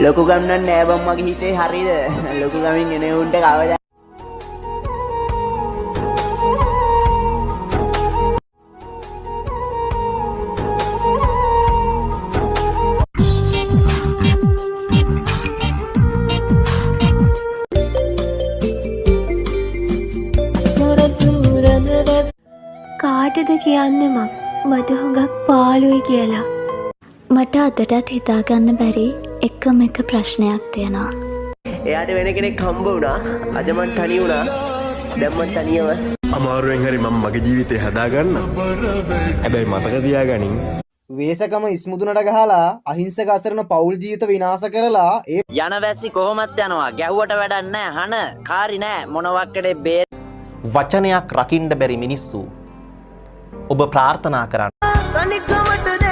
ලොකු ගම්නන් නෑ බම් මගේ හිතේ හරිද? ලොකු ගමින් එනේ උන්ට කවදා කාටද කියන්නේ මට හුඟක් පාළුයි කියලා. මට අදටත් හිතාගන්න බැරි එකම එක ප්‍රශ්නයක් තියෙනවා. එයාට වෙන කෙනෙක් හම්බ වුණා. අද මං තනි වුණා. දැන් මං තනියම අමාරුවෙන් හරි මම මගේ ජීවිතේ හදාගන්න. හැබැයි මතක තියාගනින් වේසකම ඉස්මුදුනට ගහලා අහිංසක අසරණ පෞල් ජීවිත විනාශ කරලා ඒ යන වැස්සි කොහොමත් යනවා. ගැහුවට වැඩක් නැහැ. හන කාරි නැහැ. මොනවක්කඩේ බේ වචනයක් රකින්න බැරි මිනිස්සු ඔබ ප්‍රාර්ථනා කරන්න.